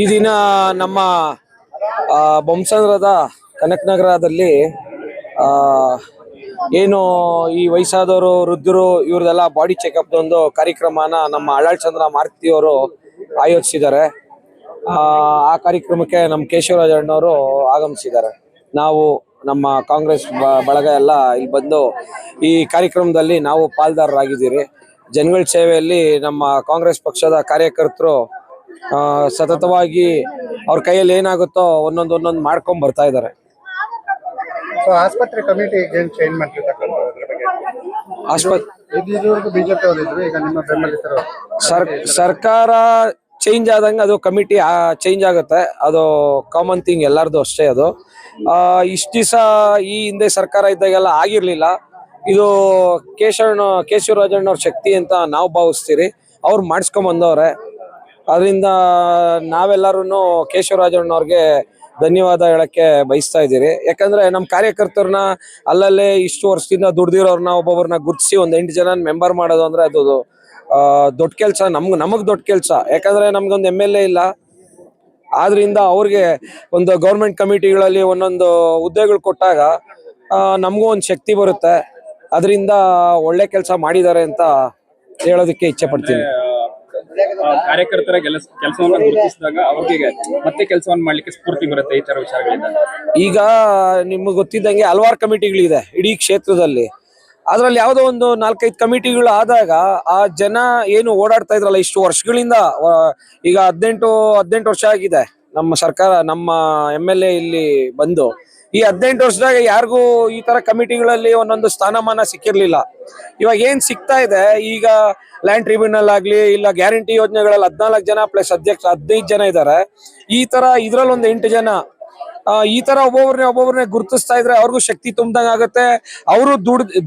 ಈ ದಿನ ನಮ್ಮ ಬೊಮ್ಮಸಂದ್ರದ ಕನಕನಗರದಲ್ಲಿ ಏನು ಈ ವಯಸ್ಸಾದವರು ವೃದ್ಧರು ಇವ್ರದೆಲ್ಲ ಬಾಡಿ ಚೆಕಪ್ ಒಂದು ಕಾರ್ಯಕ್ರಮನ ನಮ್ಮ ಅಳಾಳ್ ಚಂದ್ರ ಮಾರುತಿ ಅವರು ಆಯೋಜಿಸಿದ್ದಾರೆ. ಆ ಕಾರ್ಯಕ್ರಮಕ್ಕೆ ನಮ್ಮ ಕೇಶವರಾಜ್ ಅಣ್ಣವರು ಆಗಮಿಸಿದ್ದಾರೆ. ನಾವು ನಮ್ಮ ಕಾಂಗ್ರೆಸ್ ಬಳಗ ಎಲ್ಲ ಇಲ್ಲಿ ಬಂದು ಈ ಕಾರ್ಯಕ್ರಮದಲ್ಲಿ ನಾವು ಪಾಲ್ದಾರರಾಗಿದ್ದೀರಿ. ಜನಗಳ ಸೇವೆಯಲ್ಲಿ ನಮ್ಮ ಕಾಂಗ್ರೆಸ್ ಪಕ್ಷದ ಕಾರ್ಯಕರ್ತರು ಸತತವಾಗಿ ಅವ್ರ ಕೈಯಲ್ಲಿ ಏನಾಗುತ್ತೋ ಒಂದೊಂದು ಮಾಡ್ಕೊಂಡ್ ಬರ್ತಾ ಇದ್ದಾರೆ. ಆಸ್ಪತ್ರೆ ಕಮಿಟಿ ಚೇಂಜ್ ಸರ್ಕಾರ ಚೇಂಜ್ ಆದಂಗೆ ಅದು ಕಮಿಟಿ ಚೇಂಜ್ ಆಗುತ್ತೆ. ಅದು ಕಾಮನ್ ಥಿಂಗ್, ಎಲ್ಲರದು ಅಷ್ಟೇ. ಅದು ಇಷ್ಟು ದಿವಸ ಈ ಹಿಂದೆ ಸರ್ಕಾರ ಇದ್ದಾಗೆಲ್ಲ ಆಗಿರ್ಲಿಲ್ಲ. ಇದು ಕೇಶವರಾಜಣ್ಣವ್ರ ಶಕ್ತಿ ಅಂತ ನಾವು ಭಾವಿಸ್ತೀರಿ. ಅವ್ರು ಮಾಡಿಸ್ಕೊಂಡ್ ಬಂದವ್ರೆ. ಅದರಿಂದ ನಾವೆಲ್ಲರೂ ಕೇಶವರಾಜಣ್ಣವ್ರಿಗೆ ಧನ್ಯವಾದ ಹೇಳಕ್ಕೆ ಬಯಸ್ತಾ ಇದ್ದೀರಿ. ಯಾಕಂದ್ರೆ ನಮ್ಮ ಕಾರ್ಯಕರ್ತರನ್ನ ಅಲ್ಲಲ್ಲೇ ಇಷ್ಟು ವರ್ಷದಿಂದ ದುಡ್ದಿರೋರ್ನ ಒಬ್ಬೊಬ್ಬರನ್ನ ಗುರ್ತಿಸಿ ಒಂದು 8 ಜನ ಮೆಂಬರ್ ಮಾಡೋದು ಅಂದ್ರೆ ಅದು ದೊಡ್ಡ ಕೆಲಸ. ನಮಗ್ ದೊಡ್ಡ ಕೆಲಸ. ಯಾಕಂದ್ರೆ ನಮ್ಗೊಂದು MLA ಇಲ್ಲ. ಆದ್ರಿಂದ ಅವ್ರಿಗೆ ಒಂದು ಗೌರ್ಮೆಂಟ್ ಕಮಿಟಿಗಳಲ್ಲಿ ಒಂದೊಂದು ಹುದ್ದೆಗಳು ಕೊಟ್ಟಾಗ ನಮಗೂ ಒಂದು ಶಕ್ತಿ ಬರುತ್ತೆ. ಅದರಿಂದ ಒಳ್ಳೆ ಕೆಲಸ ಮಾಡಿದ್ದಾರೆ ಅಂತ ಹೇಳೋದಕ್ಕೆ ಇಚ್ಛೆ ಪಡ್ತೀನಿ. ಕಾರ್ಯಕರ್ತರ ಕೆಲಸವನ್ನ ಗುರುತಿಸಿದಾಗ ಅವ್ರಿಗೆ ಮತ್ತೆ ಕೆಲಸವನ್ನ ಮಾಡ್ಲಿಕ್ಕೆ ಸ್ಫೂರ್ತಿ ಬರುತ್ತೆ ಈ ತರ ವಿಚಾರಗಳಿಂದ. ಈಗ ನಿಮ್ಗೆ ಗೊತ್ತಿದ್ದಂಗೆ ಹಲವಾರು ಕಮಿಟಿಗಳಿದೆ ಇಡೀ ಕ್ಷೇತ್ರದಲ್ಲಿ. ಅದ್ರಲ್ಲಿ ಯಾವುದೋ ಒಂದು 4-5 ಕಮಿಟಿಗಳು ಆದಾಗ ಆ ಜನ ಏನು ಓಡಾಡ್ತಾ ಇದ್ರಲ್ಲ ಇಷ್ಟು ವರ್ಷಗಳಿಂದ, ಈಗ 18 ವರ್ಷ ಆಗಿದೆ ನಮ್ಮ ಸರ್ಕಾರ, ನಮ್ಮ MLA ಇಲ್ಲಿ ಬಂದು. ಈ 18 ವರ್ಷದಾಗ ಯಾರಿಗೂ ಈ ತರ ಕಮಿಟಿಗಳಲ್ಲಿ ಒಂದೊಂದು ಸ್ಥಾನಮಾನ ಸಿಕ್ಕಿರ್ಲಿಲ್ಲ. ಇವಾಗ ಏನ್ ಸಿಗ್ತಾ ಇದೆ, ಈಗ ಲ್ಯಾಂಡ್ ಟ್ರಿಬ್ಯುನಲ್ ಆಗ್ಲಿ, ಇಲ್ಲ ಗ್ಯಾರಂಟಿ ಯೋಜನೆಗಳಲ್ಲಿ 14 ಜನ ಪ್ಲಸ್ ಅಧ್ಯಕ್ಷ 15 ಜನ ಇದ್ದಾರೆ. ಈ ತರ ಇದ್ರಲ್ಲಿ ಒಂದು 8 ಜನ ಈ ತರ ಒಬ್ಬೊಬ್ಬರನ್ನೇ ಗುರುತಿಸ್ತಾ ಇದ್ರೆ ಅವ್ರಿಗೂ ಶಕ್ತಿ ತುಂಬ್ದಂಗ ಆಗುತ್ತೆ. ಅವರು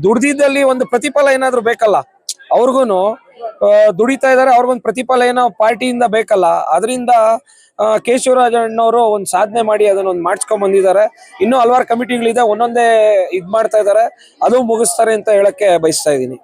ದುಡ್ದಿದ್ದಲ್ಲಿ ಒಂದು ಪ್ರತಿಫಲ ಏನಾದ್ರು ಬೇಕಲ್ಲ, ಅವ್ರಿಗೂನು ದುಡಿತಾ ಇದಾರೆ, ಅವ್ರಿಗೊಂದು ಪ್ರತಿಫಲ ಏನೋ ಪಾರ್ಟಿಯಿಂದ ಬೇಕಲ್ಲ. ಅದರಿಂದ ಕೇಶವರಾಜಣ್ಣವರು ಒಂದು ಸಾಧನೆ ಮಾಡಿ ಅದನ್ನೊಂದು ಮಾಡಿಸ್ಕೊಂಡ್ ಬಂದಿದ್ದಾರೆ. ಇನ್ನೂ ಹಲವಾರು ಕಮಿಟಿಗಳಿದೆ, ಒಂದೊಂದೇ ಇದ್ ಮಾಡ್ತಾ ಇದ್ದಾರೆ. ಅದು ಮುಗಿಸ್ತಾರೆ ಅಂತ ಹೇಳಕ್ಕೆ ಬಯಸ್ತಾ ಇದ್ದೀನಿ.